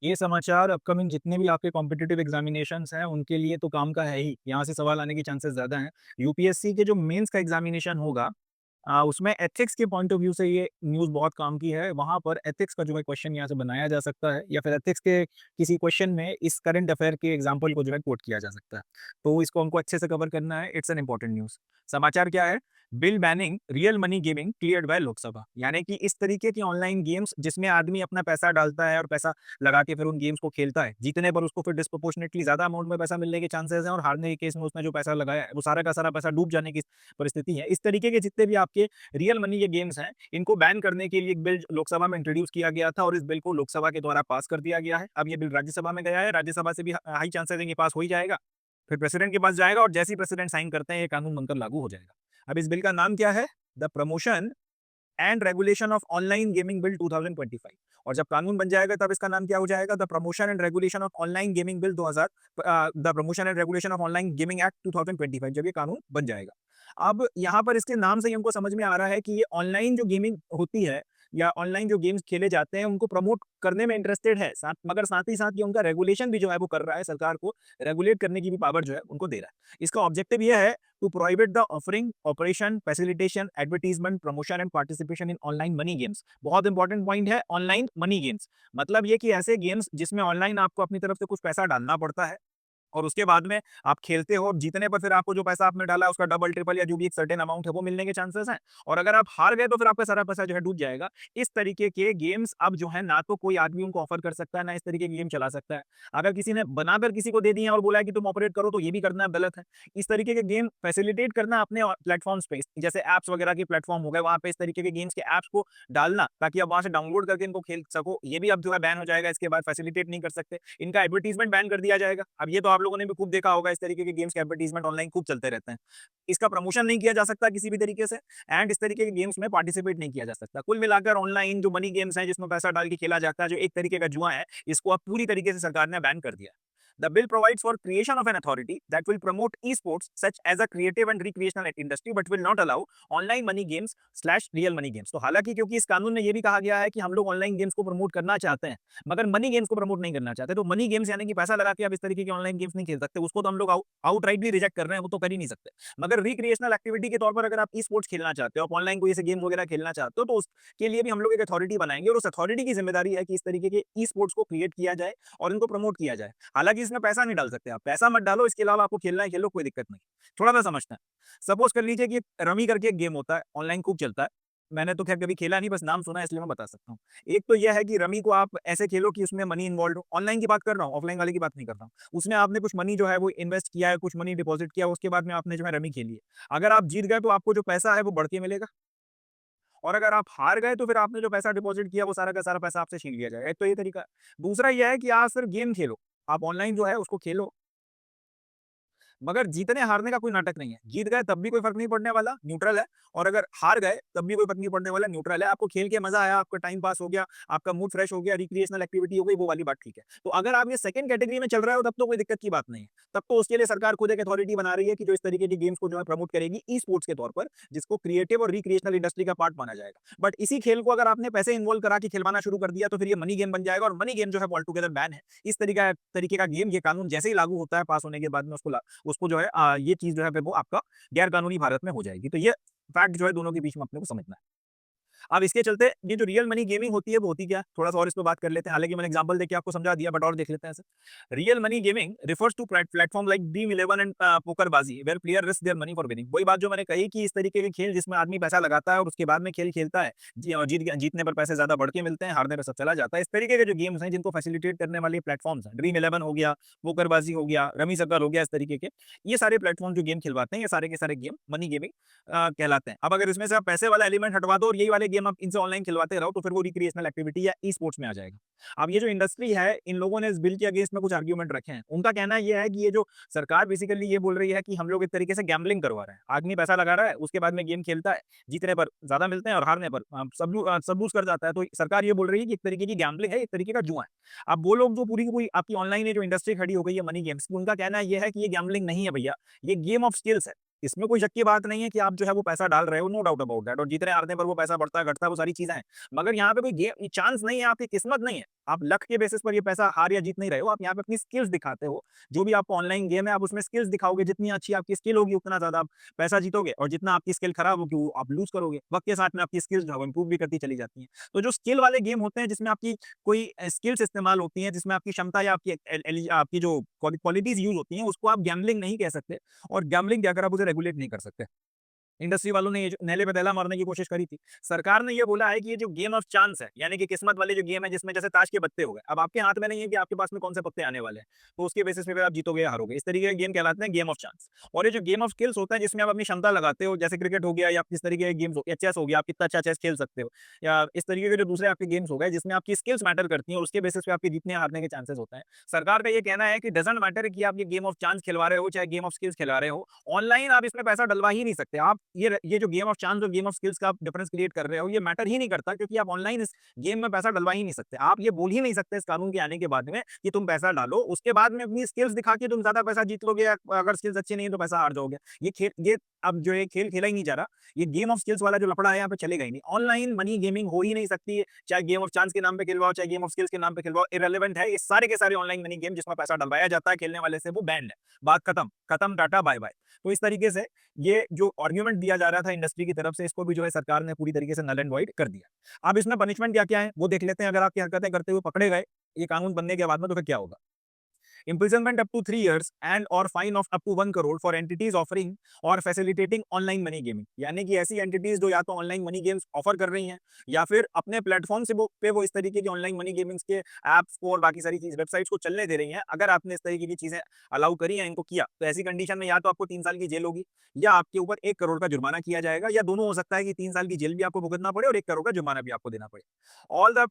ये समाचार अपकमिंग जितने भी आपके कॉम्पिटिटिव एग्जामिनेशंस हैं, उनके लिए तो काम का है ही। यहाँ से सवाल आने के चांसेस ज़्यादा हैं। यूपीएससी के जो मेंस का एग्जामिनेशन होगा उसमें एथिक्स के पॉइंट ऑफ व्यू से ये न्यूज़ बहुत काम की है। वहाँ पर एथिक्स का जो है क्वेश्चन यहाँ से बनाया जा सकता है या फिर एथिक्स के किसी क्वेश्चन में इस करंट अफेयर के एग्जांपल को जो है कोट किया जा सकता है। तो इसको हमको अच्छे से कवर करना है। It's an important news. समाचार क्या है? Bill banning real money gaming cleared by Lok Sabha. यानी कि इस तरीके की ऑनलाइन गेम्स जिसमें आदमी अपना पैसा डालता है और पैसा लगा के फिर उन गेम्स को खेलता है। जीतने पर उसको फिर डिस्प्रोपोर्शनेटली ज़्यादा अमाउंट में पैसा मिलने के चांसेस हैं और हारने के केस में उसने जो पैसा लगाया है, वो सारा का सारा पैसा डूब जाने की परिस्थिति है। इस तरीके के जितने भी आपके रियल मनी के गेम्स हैं, इनको बैन करने के लिए एक बिल लोकसभा में इंट्रोड्यूस किया गया था और इस बिल को लोकसभा के द्वारा पास कर दिया गया है। अब ये बिल राज्यसभा में गया है, राज्यसभा से भी हाई चांसेस है कि पास हो ही जाएगा। फिर प्रेसिडेंट के पास जाएगा और जैसे ही प्रेसिडेंट साइन करते हैं, ये कानून बनकर लागू हो जाएगा। अब इस बिल का नाम क्या है? The promotion and regulation of online gaming bill 2025। और जब कानून बन जाएगा तब इसका नाम क्या हो जाएगा? The promotion and regulation of online gaming bill 2000 the promotion and regulation of online gaming act 2025 जब ये कानून बन जाएगा। अब यहाँ पर इसके नाम से ही हमको समझ में आ रहा है कि ये ऑनलाइन जो गेमिंग होती है या ऑनलाइन जो गेम्स खेले जाते हैं उनको प्रमोट करने में इंटरेस्टेड है साथ, मगर साथ ही साथ ये उनका रेगुलेशन भी जो है वो कर रहा है, सरकार को रेगुलेट करने की भी पावर जो है उनको दे रहा है। इसका ऑब्जेक्टिव ये है to prohibit the offering operation facilitation advertisement promotion and participation in online money games. बहुत इंपॉर्टेंट पॉइंट है ऑनलाइन मनी गेम्स। मतलब ये कि ऐसे गेम्स जिसमें ऑनलाइन आपको अपनी तरफ से कुछ पैसा डालना पड़ता है और उसके बाद में आप खेलते हो, जीतने पर फिर आपको जो पैसा आपने डाला है उसका डबल ट्रिपल या जो भी एक सर्टेन अमाउंट है वो मिलने के चांसेस हैं। और अगर आप हार गए तो फिर आपका सारा पैसा जो है डूब जाएगा। इस तरीके के गेम्स अब जो है ना तो कोई आदमी उनको ऑफर कर सकता है, ना इस तरीके के गेम चला सकता है। अगर किसी ने बनाकर किसी को दे दिए हैं और बोला है कि तुम ऑपरेट करो तो ये भी करना गलत है। इस तरीके के गेम फैसिलिटेट करना अपने प्लेटफॉर्म्स पे, जैसे ऐप्स वगैरह के प्लेटफॉर्म हो गए, वहाँ पे इस तरीके के गेम्स के ऐप्स को डालना ताकि आप वहाँ से डाउनलोड करके इनको खेल सको, ये भी अब जो है बैन हो जाएगा। इसके बाद फैसिलिटेट नहीं कर सकते, इनका एडवर्टीजमेंट बैन कर दिया जाएगा। अब ये तो आप लोगों ने भी खूब देखा होगा, इस तरीके के गेम्स के एडवर्टीजमेंट ऑनलाइन खूब चलते रहते हैं। इसका प्रमोशन नहीं किया जा सकता किसी भी तरीके से एंड इस तरीके के गेम्स में पार्टिसिपेट नहीं किया जा सकता। कुल मिलाकर ऑनलाइन जो मनी गेम्स हैं जिसमें पैसा डाल के खेला जाता है, जो एक तरीके का जुआ है, इसको अब पूरी तरीके से सरकार ने बैन कर दिया है। The bill provides for creation of an authority that will promote esports such as a creative and recreational industry but will not allow online money games slash real money games. तो हालांकि क्योंकि इस कानून में ये भी कहा गया है कि हम लोग ऑनलाइन गेम्स को प्रमोट करना चाहते हैं मगर मनी गेम्स को प्रमोट नहीं करना चाहते, तो मनी गेम्स यानी कि पैसा लगा के आप इस तरीके के ऑनलाइन गेम्स नहीं खेल सकते, उसको तो हम लोग आउटराइटली रिजेक्ट कर रहे हैं, वो तो कर ही नहीं सकते। मगर रिक्रिएशनल एक्टिविटी के तौर पर अगर आप ई स्पोर्ट्स खेलना चाहते हो, आप ऑनलाइन कोई ऐसे गेम्स वगैरह खेलना चाहते हो, तो उसके लिए भी हम लोग एक अथॉरिटी बनाएंगे और उस अथॉरिटी की जिम्मेदारी है कि इस तरीके के ई स्पोर्ट्स को क्रिएट किया जाए और इनको प्रमोट किया जाए। हालांकि इसमें पैसा नहीं डाल सकते, आप पैसा मत डालो, इसके अलावा आपको खेलना है खेलो, कोई दिक्कत नहीं। थोड़ा सा समझना है। सपोज कर लीजिए कि रमी करके एक गेम होता है, ऑनलाइन खूब चलता है। मैंने तो खैर कभी खेला नहीं, बस नाम सुना है इसलिए मैं बता सकता हूँ। एक तो यह है कि रमी को आप ऐसे खेलो कि उसमें मनी इन्वॉल्व हो। ऑनलाइन की बात कर रहा हूँ, ऑफलाइन वाले की बात नहीं कर रहा हूँ। उसमें आपने कुछ मनी जो है वो इन्वेस्ट किया है, कुछ मनी डिपॉजिट किया, उसके बाद में आपने जो है रमी खेली है। अगर आप जीत गए तो आपको जो पैसा है वो बढ़ के मिलेगा और अगर आप हार गए तो फिर आपने जो पैसा डिपॉजिट किया वो सारा का सारा पैसा आपसे छीन लिया जाएगा। एक तो ये तरीका है। दूसरा ये है कि आप सिर्फ गेम खेलो, आप ऑनलाइन जो है उसको खेलो, मगर जीतने-हारने का कोई नाटक नहीं है। जीत गए तब भी कोई फ़र्क नहीं पड़ने वाला, न्यूट्रल है, और अगर हार गए तब भी कोई फ़र्क नहीं पड़ने वाला, न्यूट्रल है। आपको खेल के मज़ा आया, आपका टाइम पास हो गया, आपका मूड फ्रेश हो गया, रिक्रिएशनल एक्टिविटी हो गई, वो वाली बात ठीक है। तो अगर आप ये सेकंड कैटेगरी में चल रहे हो तब तो कोई दिक्कत की बात नहीं है। तब तो उसके लिए सरकार खुद एक अथॉरिटी बना रही है कि जो इस तरीके की गेम्स को जो है प्रमोट करेगी ई स्पोर्ट्स के तौर पर, जिसको क्रिएटिव और रिक्रिएशनल इंडस्ट्री का पार्ट माना जाएगा। बट इसी खेल को अगर आपने पैसे इन्वॉल्व करा के खिलवाना शुरू कर दिया तो फिर ये मनी गेम बन जाएगा और मनी गेम जो है ऑल टुगेदर बैन है। इस तरीके का गेम, ये कानून जैसे ही लागू होता है पास होने के बाद में उसको जो है ये चीज़ जो है फिर वो आपका गैर कानूनी भारत में हो जाएगी। तो ये फैक्ट जो है दोनों के बीच में अपने को समझना है। अब इसके चलते ये जो रियल मनी गेमिंग होती है वो होती क्या है? थोड़ा-सा और इस पे बात कर लेते हैं। हालाँकि मैंने एग्ज़ाम्पल देके आपको समझा दिया बट और देख लेते हैं इसे। Real money gaming refers to platform like dream 11 and PokerBaazi where player risk their money for winning. वही बात जो मैंने कही कि इस तरीके के खेल जिसमें आदमी पैसा लगाता है और उसके बाद में खेल खेलता है, जीतने पर पैसे ज़्यादा बढ़ के मिलते हैं, हारने पे सब चला जाता है। इस तरीके के जो गेम्स हैं जिनको फैसिलिटेट करने वाले प्लेटफॉर्म्स हैं, ड्रीम 11 हो गया, पोकरबाजी हो गया, रमी सक्कर हो गया, इस तरीके के ये सारे प्लेटफॉर्म जो गेम खिलवाते हैं, ये सारे के सारे गेम मनी गेमिंग कहलाते हैं। अब अगर इसमें से आप पैसे वाला एलिमेंट हटवा दो और यही वाले गेम आप इनसे ऑनलाइन खिलवाते रहो तो फिर वो रिक्रिएशनल एक्टिविटी या ई स्पोर्ट्स में आ जाएगा। अब ये जो इंडस्ट्री है, इन लोगों ने इस बिल के अगेंस्ट में कुछ आर्गुमेंट रखे हैं। उनका कहना ये है कि ये जो सरकार बेसिकली ये बोल रही है कि हम लोग एक तरीके से गैम्बलिंग करवा रहे हैं। आदमी पैसा लगा रहा है, उसके बाद में गेम खेलता है, जीतने पर ज़्यादा मिलते हैं और हारने पर सब लूज़ कर जाता है। तो सरकार ये बोल रही है कि एक तरीके की गैम्बलिंग है, एक तरीके का जुआ है। अब वो लोग जो पूरी की पूरी आपकी ऑनलाइन ये जो इंडस्ट्री खड़ी हो गई है मनी गेम्स की, उनका कहना ये है कि ये गैम्बलिंग नहीं है भैया, ये गेम ऑफ स्किल्स है। इसमें कोई शक की बात नहीं है कि आप जो है वो पैसा डाल रहे हो, नो डाउट अबाउट दैट, और जीतने हारने पर वो पैसा बढ़ता है, घटता है, वो सारी चीज़ें हैं। मगर यहाँ पे कोई चांस नहीं है, आपकी किस्मत नहीं है। आप लक के बेसिस पर ये पैसा हार या जीत नहीं रहे हो, आप यहाँ पे अपनी स्किल्स दिखाते हो। जो भी आपका ऑनलाइन गेम है, आप उसमें स्किल्स दिखाओगे, जितनी अच्छी आपकी स्किल होगी, उतना ज़्यादा आप पैसा जीतोगे, और जितना आपकी स्किल खराब होगी, वो आप लूज़ करोगे। वक़्त के साथ में आपकी स्किल्स जो है वो इम्प्रूव भी करती चली जाती हैं। तो जो स्किल वाले गेम होते हैं, जिसमें आपकी कोई स्किल्स इस्तेमाल होती हैं, जिसमें आपकी क्षमता या आपकी जो क्वालिटीज़ यूज़ होती हैं, उसको आप गैम्बलिंग नहीं कह सकते, और गैम्बलिंग क्या, अगर आप उसे रेगुलेट नहीं कर सकते। इंडस्ट्री वालों ने ये जो नैले पे दहला मारने की कोशिश करी थी। सरकार ने ये बोला है कि ये जो गेम ऑफ चांस है, यानी कि किस्मत वाले जो गेम है, जिसमें जैसे ताश के पत्ते हो गए, अब आपके हाथ में नहीं है कि आपके पास में कौन से पत्ते आने वाले हैं, तो उसके बेसिस पे फिर आप जीतोगे या हारोगे। इस तरीके के गेम कहलाते हैं गेम ऑफ चांस। और ये जो गेम ऑफ स्किल्स होता है, जिसमें आप अपनी क्षमता लगाते हो, जैसे क्रिकेट हो गया या इस तरीके के गेम्स हो या चेस हो गया, आप कितना अच्छा चेस खेल सकते हो, या इस तरीके के जो दूसरे आपके गेम्स हो गए, जिसमें आपकी स्किल्स मैटर करती हैं, और उसके बेसिस पे आपके जीतने या हारने के चांसेस होते हैं। सरकार का ये कहना है कि डज़न्ट मैटर कि आप ये गेम ऑफ चांस खिलवा रहे हो, चाहे गेम ऑफ स्किल्स खिला रहे हो, ऑनलाइन आप इसमें पैसा डलवा ही नहीं सकते। आप ये जो गेम ऑफ चांस और गेम ऑफ स्किल्स का आप डिफरेंस क्रिएट कर रहे हो, ये मैटर ही नहीं करता, क्योंकि आप ऑनलाइन इस गेम में पैसा डलवा ही नहीं सकते। आप ये बोल ही नहीं सकते इस कानून के आने के बाद में कि तुम पैसा डालो, उसके बाद में अपनी स्किल्स दिखा के तुम ज़्यादा पैसा जीत लोगे, या अगर स्किल्स अच्छी नहीं है तो पैसा हार जाओगे। ये अब जो ये खेल खेला ही नहीं जा रहा। ये गेम ऑफ स्किल्स वाला जो लफड़ा है, यहाँ पे चलेगा ही नहीं। ऑनलाइन मनी गेमिंग हो ही नहीं सकती है, चाहे गेम ऑफ चांस के नाम पे खिलवाओ, चाहे गेम ऑफ स्किल्स के नाम पे खिलवाओ, इर्रेलेवेंट है। ये सारे के सारे ऑनलाइन मनी गेम जिसमें पैसा डलवाया जाता है खेलने वाले से, वो बैंड है। बात खत्म, खत्म, टाटा, बाय बाय। तो इस तरीके से ये जो आर्गुमेंट दिया जा रहा था इंडस्ट्री की तरफ से, इसको भी जो है सरकार ने पूरी तरीके से नल एंड वॉइड कर दिया। अब इसमें पनिशमेंट क्या-क्या है, वो देख लेते हैं। अगर आपकी हरकतें करते हुए पकड़े गए, ये कानून बनने के बाद में, तो फिर क्या होगा? Imprisonment up to 3 years and or fine of up to 1 crore for entities offering और facilitating ऑनलाइन मनी गेमिंग, यानी कि ऐसी एंटिटीज जो या तो ऑनलाइन मनी गेम्स ऑफर कर रही हैं, या फिर अपने प्लेटफॉर्म से वो इस तरीके की ऑनलाइन मनी गेमिंग्स के ऐप्स को और बाकी सारी चीज वेबसाइट्स को चलने दे रही हैं। अगर आपने इस तरीके की चीजें अलाउ करी हैं, इनको किया, तो ऐसी कंडीशन में या तो आपको 3 साल की जेल होगी, या आपके ऊपर 1 करोड़ का जुर्माना किया जाएगा, या दोनों हो सकता है कि 3 साल की जेल भी आपको भुगतना पड़े और 1 करोड़ का जुर्माना भी आपको देना पड़े। All the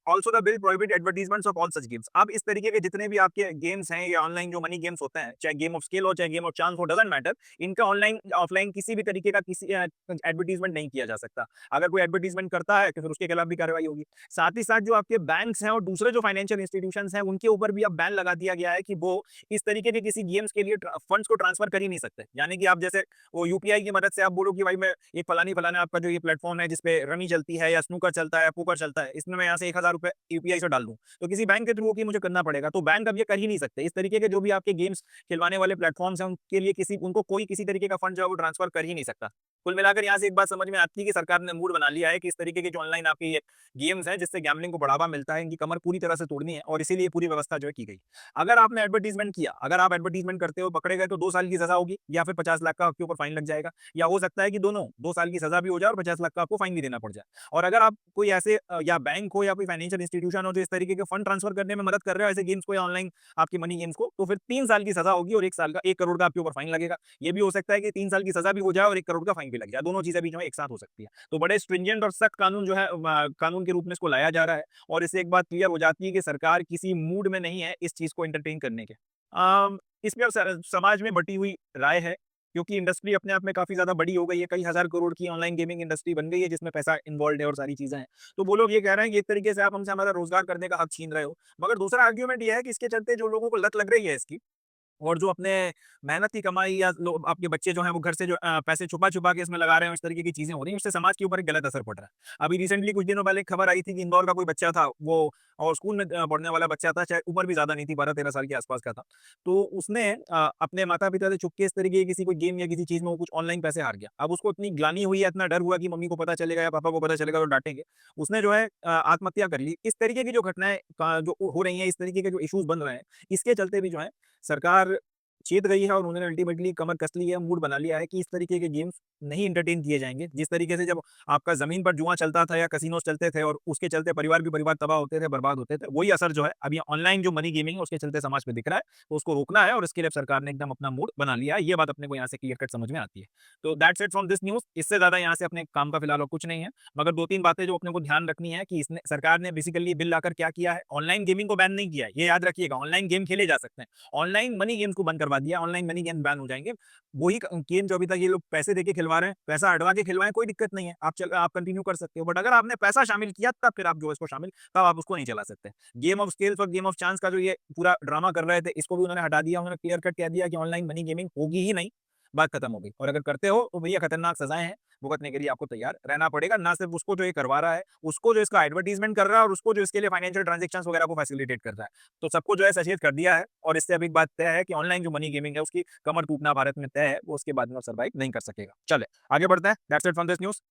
also the bill prohibit advertisements of all such games. अब इस तरीके के जितने भी आपके गेम्स हैं, या ऑनलाइन जो मनी गेम्स होते हैं, चाहे गेम ऑफ स्किल हो, चाहे गेम ऑफ चांस हो, डजंट मैटर, इनका ऑनलाइन ऑफलाइन किसी भी तरीके का किसी एडवर्टीजमेंट नहीं किया जा सकता। अगर कोई एडवर्टीजमेंट करता है, तो फिर उसके खिलाफ भी कार्रवाई होगी। साथ ही साथ जो आपके बैंक्स हैं और दूसरे जो फाइनेंशियल इंस्टीट्यूशंस हैं, उनके ऊपर भी अब बैन लगा दिया गया है कि वो इस तरीके के किसी गेम्स के लिए फंड्स को ट्रांसफर कर ही नहीं सकते। यानी कि आप जैसे वो यूपीआई की मदद से आप बोलो कि भाई मैं एक फलानी फलाना आपका जो ये प्लेटफॉर्म है, जिसपे रमी चलती है, या स्नूकर चलता है, पोकर चलता है, इसमें मैं यहाँ से 1,000 रुपए यूपीआई से डाल दूं, तो किसी बैंक के थ्रू की मुझे करना पड़ेगा। तो बैंक अब ये कर ही नहीं सकते। इस तरीके के जो भी आपके गेम्स खिलवाने वाले प्लेटफॉर्म्स हैं, उनके लिए उनको कोई किसी तरीके का फंड जो है वो ट्रांसफर कर ही नहीं सकता। कुल मिलाकर यहाँ से एक बात समझ में आती है कि सरकार ने मूड बना लिया है कि इस तरीके के जो ऑनलाइन आपकी ये गेम्स हैं, जिससे गैम्बलिंग को बढ़ावा मिलता है, इनकी कमर पूरी तरह से तोड़नी है, और इसीलिए पूरी व्यवस्था जो है की गई। अगर आपने एडवर्टीजमेंट किया, अगर आप एडवर्टीजमेंट करते हो पकड़े गए, तो 2 साल की सजा होगी, या फिर 50 लाख का आपके ऊपर फाइन लग जाएगा, या हो सकता है कि दोनों, 2 साल की सजा भी हो जाए और 50 लाख का आपको फाइन भी देना पड़ जाए। और अगर आप कोई ऐसे या बैंक हो या कोई फाइनेंशियल इंस्टीट्यूशन हो जो इस तरीके के फंड ट्रांसफर करने में मदद कर रहे हो ऐसे गेम्स को, या ऑनलाइन आपकी मनी गेम्स को, तो फिर 3 साल की सजा होगी और 1 साल का 1 करोड़ का आपके ऊपर फाइन लगेगा। ये भी हो सकता है कि 3 साल की सजा भी हो जाए और 1 करोड़ का फाइन भी लग जाए। दोनों चीजें भी जो है एक साथ हो सकती है। तो बड़े स्ट्रिंजेंट और सख्त कानून जो है कानून के रूप में इसको लाया जा रहा है, और इससे एक बात क्लियर हो जाती है कि सरकार किसी मूड में नहीं है इस चीज को एंटरटेन करने के। इसमें अब समाज में बटी हुई राय है, क्योंकि इंडस्ट्री अपने आप में काफी ज्यादा बड़ी हो गई है। कई हजार करोड़ की ऑनलाइन गेमिंग इंडस्ट्री बन गई है, जिसमें पैसा इन्वॉल्व है और सारी चीजें हैं। तो वो लोग ये कह रहे हैं कि एक तरीके से आप हमसे हमारा रोजगार करने का हक छीन रहे हो। मगर दूसरा आर्ग्यूमेंट ये है कि इसके चलते जो लोगों को लत लग रही है इसकी, और जो अपने मेहनत की कमाई, या आपके बच्चे जो हैं वो घर से जो पैसे छुपा-छुपा के इसमें लगा रहे हैं, इस तरीके की चीज़ें हो रही हैं, उससे समाज के ऊपर एक गलत असर पड़ रहा है। अभी रिसेंटली कुछ दिनों पहले एक खबर आई थी कि इंदौर का कोई बच्चा था, वो और स्कूल में पढ़ने वाला बच्चा था, शायद उम्र भी ज़्यादा नहीं थी, 12-13 साल के आसपास का था। तो उसने अपने माता-पिता से छुप के इस तरीके की किसी कोई गेम या किसी चीज़ में वो कुछ ऑनलाइन पैसे हार गया। अब उसको इतनी ग्लानि हुई है, इतना डर हुआ कि मम्मी को पता चलेगा या पापा को पता चलेगा तो डाँटेंगे। उसने जो है आत्महत्या कर ली। इस तरीके की जो घटनाएँ जो हो रही हैं, इस तरीके के जो इश्यूज़ बन रहे हैं, इसके चलते भी जो है सरकार चेत गई है, और उन्होंने अल्टीमेटली कमर कस ली है, मूड बना लिया है कि इस तरीके के गेम्स नहीं एंटरटेन किए जाएँगे। जिस तरीके से जब आपका ज़मीन पर जुआ चलता था या कैसीनोज़ चलते थे, और उसके चलते परिवार के परिवार तबाह होते थे, बर्बाद होते थे, वही असर जो है अब ये ऑनलाइन जो मनी गेमिंग है उसके चलते समाज में दिख रहा है। तो उसको रोकना है, और इसके लिए सरकार ने एकदम अपना मूड बना लिया है। ये बात अपने को यहाँ से क्लियर कट समझ में आती है। तो that's it from this news. इससे ज़्यादा यहाँ से अपने काम का फिलहाल और कुछ नहीं है। मगर 2-3 बातें जो अपने को ध्यान रखनी है कि इसने सरकार ने बेसिकली बिल लाकर क्या किया है, ऑनलाइन गेमिंग को बैन नहीं किया है। ये याद रखिएगा, ऑनलाइन गेम खेले जा सकते हैं। ऑनलाइन मनी गेम्स को बंद करवा दिया, ऑनलाइन मनी गेम बैन हो जाएँगे। वही गेम जो अभी तक ये लोग पैसे देके खिलवा रहे हैं, पैसा हटवा के खिलवाएँ, कोई दिक्कत नहीं है। आप कंटिन्यू कर सकते हो। बट अगर आपने पैसा शामिल किया, तब फिर आप जो है इसको शामिल, तब आप उसको नहीं चला सकते। गेम ऑफ स्किल्स और गेम ऑफ चांस का जो ये पूरा ड्रामा कर रहे थे, इसको भी उन्होंने हटा दिया। उन्होंने क्लियर कट कह दिया कि ऑनलाइन मनी गेमिंग होगी ही नहीं। बात खत्म हो गई। और अगर करते हो तो भैया खतरनाक सजाएँ हैं, भुगतने के लिए आपको तैयार रहना पड़ेगा। ना सिर्फ उसको जो ये करवा रहा है, उसको जो इसका एडवर्टाइज़मेंट कर रहा है और उसको जो इसके लिए फाइनेंशियल ट्रांज़ैक्शंस वगैरह को फैसिलिटेट कर रहा है। तो सबको जो है सचेत कर दिया है और इससे अब एक बात तय है कि ऑनलाइन जो मनी गेमिंग है उसकी कमर टूटना भारत में तय है, वो उसके बाद में अब सर्वाइव नहीं कर सकेगा। चलें, आगे बढ़ते हैं। That's it from this news.